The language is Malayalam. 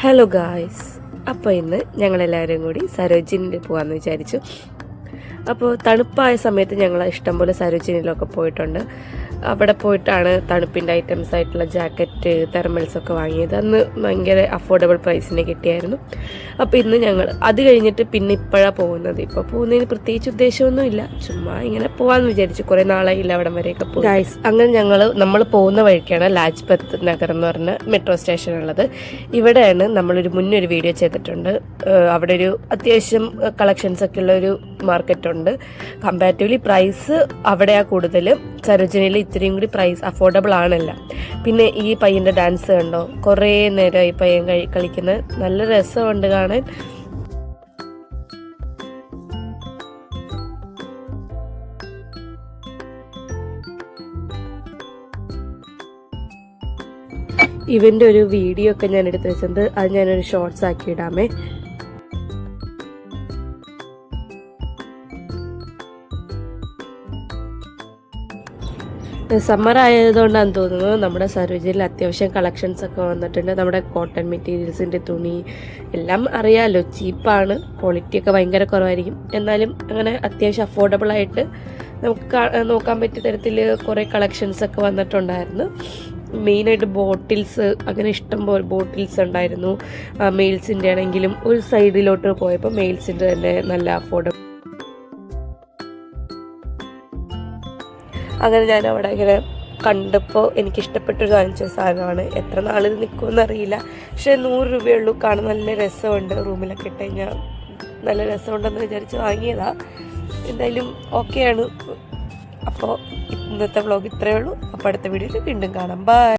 ഹലോ ഗായ്സ്, അപ്പോൾ ഇന്ന് ഞങ്ങളെല്ലാവരും കൂടി സരോജിനിയിൽ പോകാമെന്ന് വിചാരിച്ചു. അപ്പോൾ തണുപ്പായ സമയത്ത് ഞങ്ങൾ ഇഷ്ടംപോലെ സരോജിനിയിലൊക്കെ പോയിട്ടുണ്ട്. അവിടെ പോയിട്ടാണ് തണുപ്പിൻ്റെ ഐറ്റംസ് ആയിട്ടുള്ള ജാക്കറ്റ്, തെർമൽസൊക്കെ വാങ്ങിയത്. അന്ന് ഭയങ്കര അഫോർഡബിൾ പ്രൈസിന് കിട്ടിയായിരുന്നു. അപ്പോൾ ഇന്ന് ഞങ്ങൾ അത് കഴിഞ്ഞിട്ട് പിന്നെ ഇപ്പോഴാണ് പോകുന്നത്. ഇപ്പോൾ പോകുന്നതിന് പ്രത്യേകിച്ച് ഉദ്ദേശമൊന്നുമില്ല, ചുമ്മാ ഇങ്ങനെ പോകാമെന്ന് വിചാരിച്ചു. കുറേ നാളായില്ല അവിടം വരെയൊക്കെ പോകും. ഗൈസ്, അങ്ങനെ നമ്മൾ പോകുന്ന വഴിക്കാണ് ലാജ്പത് നഗർ എന്ന് പറഞ്ഞ മെട്രോ സ്റ്റേഷൻ ഉള്ളത്. ഇവിടെയാണ് നമ്മളൊരു മുന്നൊരു വീഡിയോ ചെയ്തിട്ടുണ്ട്. അവിടെ ഒരു അത്യാവശ്യം കളക്ഷൻസ് ഒക്കെ ഉള്ള ഒരു മാർക്കറ്റുണ്ട്. കമ്പാരിറ്റീവ്ലി പ്രൈസ് അവിടെയാണ് കൂടുതൽ. സരോജിനിയിൽ ഇത്രയും കൂടി പ്രൈസ് അഫോർഡബിൾ ആണല്ല. പിന്നെ ഈ പയ്യൻ്റെ ഡാൻസ് കണ്ടോ, കുറേ നേരം ഈ പയ്യൻ കളിക്കുന്നത് നല്ല രസമുണ്ട് കാണാൻ. ഇവൻ്റെ ഒരു വീഡിയോ ഒക്കെ ഞാൻ എടുത്ത് വെച്ചിട്ടുണ്ട്. അത് ഞാനൊരു ഷോർട്സ് ആക്കി ഇടാമേ. സമ്മർ ആയതുകൊണ്ടാണ് തോന്നുന്നത് നമ്മുടെ സരോജിനിയിൽ അത്യാവശ്യം കളക്ഷൻസ് ഒക്കെ വന്നിട്ടുണ്ട്. നമ്മുടെ കോട്ടൺ മെറ്റീരിയൽസിൻ്റെ തുണി എല്ലാം അറിയാമല്ലോ, ചീപ്പാണ്, ക്വാളിറ്റിയൊക്കെ ഭയങ്കര കുറവായിരിക്കും. എന്നാലും അങ്ങനെ അത്യാവശ്യം അഫോർഡബിളായിട്ട് നമുക്ക് നോക്കാൻ പറ്റിയ തരത്തിൽ കുറേ കളക്ഷൻസ് ഒക്കെ വന്നിട്ടുണ്ടായിരുന്നു. മെയിനായിട്ട് ബോട്ടിൽസ്, അങ്ങനെ ഇഷ്ടംപോലെ ബോട്ടിൽസ് ഉണ്ടായിരുന്നു. മെയിൽസിൻ്റെ ആണെങ്കിലും ഒരു സൈഡിലോട്ട് പോയപ്പോൾ മെയിൽസിൻ്റെ തന്നെ നല്ല അഫോർഡബിൾ. അങ്ങനെ ഞാൻ അവിടെ ഇങ്ങനെ കണ്ടപ്പോൾ എനിക്കിഷ്ടപ്പെട്ടൊരു വാങ്ങിച്ച സാധനമാണ്. എത്ര നാളിത് നിൽക്കുമെന്ന് അറിയില്ല, പക്ഷേ 100 രൂപയുള്ളൂ. കാണാൻ നല്ല രസമുണ്ട്, റൂമിലൊക്കെ ഇട്ട് കഴിഞ്ഞാൽ നല്ല രസമുണ്ടെന്ന് വിചാരിച്ച് വാങ്ങിയതാണ്. എന്തായാലും ഓക്കെയാണ്. അപ്പോൾ ഇന്നത്തെ വ്ളോഗ് ഇത്രയേ ഉള്ളൂ. അപ്പോൾ അടുത്ത വീഡിയോയിൽ വീണ്ടും കാണാം. ബൈ.